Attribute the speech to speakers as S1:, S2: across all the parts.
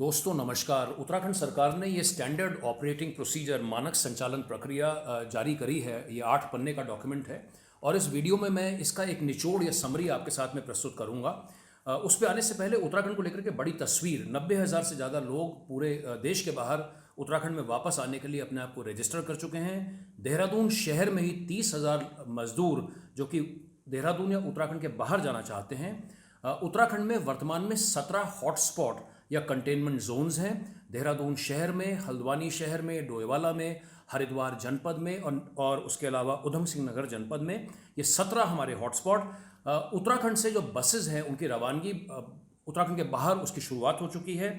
S1: दोस्तों नमस्कार। उत्तराखंड सरकार ने ये स्टैंडर्ड ऑपरेटिंग प्रोसीजर मानक संचालन प्रक्रिया जारी करी है। ये 8 पन्ने का डॉक्यूमेंट है और इस वीडियो में मैं इसका एक निचोड़ या समरी आपके साथ में प्रस्तुत करूंगा। उस पे आने से पहले उत्तराखंड को लेकर के बड़ी तस्वीर, 90,000 से ज़्यादा लोग पूरे देश के बाहर उत्तराखंड में वापस आने के लिए अपने आप को रजिस्टर कर चुके हैं। देहरादून शहर में ही 30,000 मजदूर जो कि देहरादून या उत्तराखंड के बाहर जाना चाहते हैं। उत्तराखंड में वर्तमान में 17 हॉटस्पॉट या कंटेनमेंट जोन्स हैं। देहरादून शहर में, हल्द्वानी शहर में, डोईवाला में, हरिद्वार जनपद में और उसके अलावा उधम सिंह नगर जनपद में ये 17 हमारे हॉटस्पॉट। उत्तराखंड से जो बसेस हैं उनकी रवानगी उत्तराखंड के बाहर उसकी शुरुआत हो चुकी है।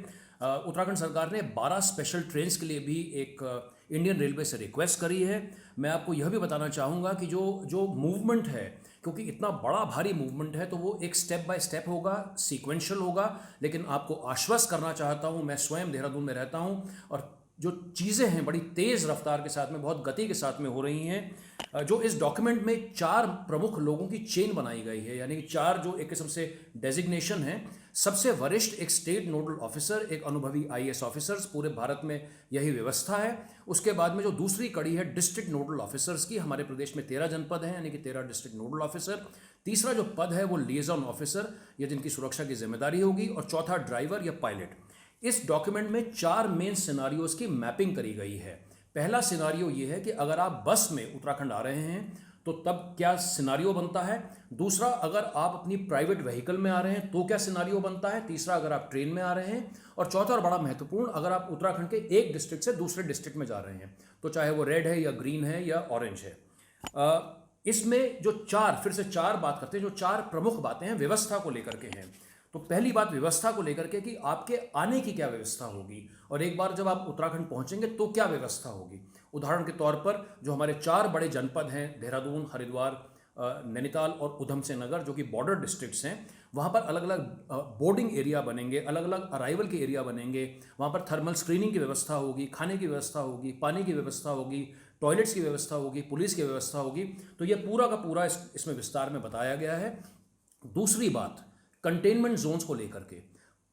S1: उत्तराखंड सरकार ने 12 स्पेशल ट्रेन्स के लिए भी एक इंडियन रेलवे से रिक्वेस्ट करी है। मैं आपको यह भी बताना चाहूँगा कि जो मूवमेंट है, क्योंकि इतना बड़ा भारी मूवमेंट है, तो वो एक स्टेप बाय स्टेप होगा, सीक्वेंशियल होगा। लेकिन आपको आश्वस्त करना चाहता हूँ, मैं स्वयं देहरादून में रहता हूँ और जो चीज़ें हैं बड़ी तेज़ रफ्तार के साथ में, बहुत गति के साथ में हो रही हैं। जो इस डॉक्यूमेंट में 4 प्रमुख लोगों की चेन बनाई गई है, यानी कि 4 जो एक किस्म से डेजिग्नेशन है। सबसे वरिष्ठ एक स्टेट नोडल ऑफिसर, एक अनुभवी IAS ऑफिसर्स, पूरे भारत में यही व्यवस्था है। उसके बाद में जो दूसरी कड़ी है डिस्ट्रिक्ट नोडल ऑफिसर्स की, हमारे प्रदेश में 13 जनपद हैं, यानी कि 13 डिस्ट्रिक्ट नोडल ऑफिसर। तीसरा जो पद है वो लिएजन ऑफिसर, ये जिनकी सुरक्षा की जिम्मेदारी होगी। और चौथा ड्राइवर या पायलट। इस डॉक्यूमेंट में 4 मेन सिनारियोज की मैपिंग करी गई है। पहला सिनारियो ये है कि अगर आप बस में उत्तराखंड आ रहे हैं तो तब क्या सिनारियो बनता है। दूसरा, अगर आप अपनी प्राइवेट व्हीकल में आ रहे हैं तो क्या सिनारियो बनता है। तीसरा, अगर आप ट्रेन में आ रहे हैं। और चौथा और बड़ा महत्वपूर्ण, अगर आप उत्तराखंड के एक डिस्ट्रिक्ट से दूसरे डिस्ट्रिक्ट में जा रहे हैं, तो चाहे वो रेड है या ग्रीन है या ऑरेंज है। इसमें जो 4, फिर से 4 बात करते हैं, जो 4 प्रमुख बातें हैं व्यवस्था को लेकर के हैं। तो पहली बात व्यवस्था को लेकर के कि आपके आने की क्या व्यवस्था होगी और एक बार जब आप उत्तराखंड पहुंचेंगे तो क्या व्यवस्था होगी। उदाहरण के तौर पर जो हमारे 4 बड़े जनपद हैं, देहरादून, हरिद्वार, नैनीताल और उधम सिंह नगर, जो कि बॉर्डर डिस्ट्रिक्ट्स हैं, वहाँ पर अलग अलग बोर्डिंग एरिया बनेंगे, अलग अलग अराइवल के एरिया बनेंगे। वहाँ पर थर्मल स्क्रीनिंग की व्यवस्था होगी, खाने की व्यवस्था होगी, पानी की व्यवस्था होगी, टॉयलेट्स की व्यवस्था होगी, पुलिस की व्यवस्था होगी। तो ये पूरा का पूरा इसमें विस्तार में बताया गया है। दूसरी बात, कंटेनमेंट जोन्स को लेकर के,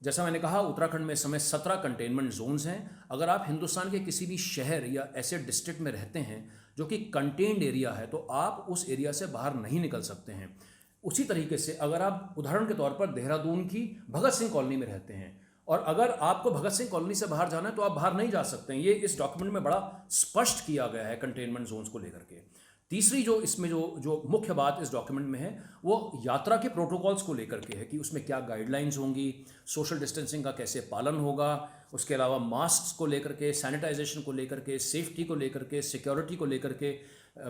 S1: जैसा मैंने कहा उत्तराखंड में इस समय 17 कंटेनमेंट जोन्स हैं। अगर आप हिंदुस्तान के किसी भी शहर या ऐसे डिस्ट्रिक्ट में रहते हैं जो कि कंटेन्ड एरिया है, तो आप उस एरिया से बाहर नहीं निकल सकते हैं। उसी तरीके से अगर आप उदाहरण के तौर पर देहरादून की भगत सिंह कॉलोनी में रहते हैं और अगर आपको भगत सिंह कॉलोनी से बाहर जाना है तो आप बाहर नहीं जा सकते हैं। ये इस डॉक्यूमेंट में बड़ा स्पष्ट किया गया है कंटेनमेंट जोन्स को लेकर के। तीसरी जो इसमें जो मुख्य बात इस डॉक्यूमेंट में है वो यात्रा के प्रोटोकॉल्स को लेकर के है कि उसमें क्या गाइडलाइंस होंगी, सोशल डिस्टेंसिंग का कैसे पालन होगा, उसके अलावा मास्क को लेकर के, सैनिटाइजेशन को लेकर के, सेफ्टी को लेकर के, सिक्योरिटी को लेकर के,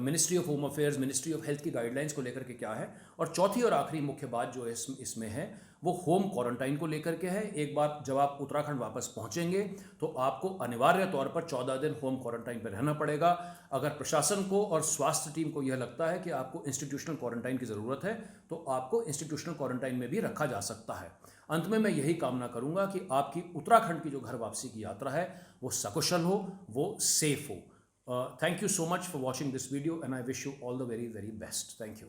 S1: ministry of home affairs, ministry of health की गाइडलाइंस को लेकर के क्या है। और चौथी और आखिरी मुख्य बात जो इसमें है वो होम क्वारंटाइन को लेकर के है। एक बार जब आप उत्तराखंड वापस पहुंचेंगे तो आपको अनिवार्य तौर पर 14 दिन होम क्वारंटाइन पर रहना पड़ेगा। अगर प्रशासन को और स्वास्थ्य टीम को यह लगता है कि आपको इंस्टीट्यूशनल क्वारंटाइन की ज़रूरत है तो आपको इंस्टीट्यूशनल क्वारंटाइन में भी रखा जा सकता है। अंत में मैं यही कामना करूंगा कि आपकी उत्तराखंड की जो घर वापसी की यात्रा है वो सकुशल हो, वो सेफ हो। Thank you so much for watching this video and I wish you all the very, very best. Thank you.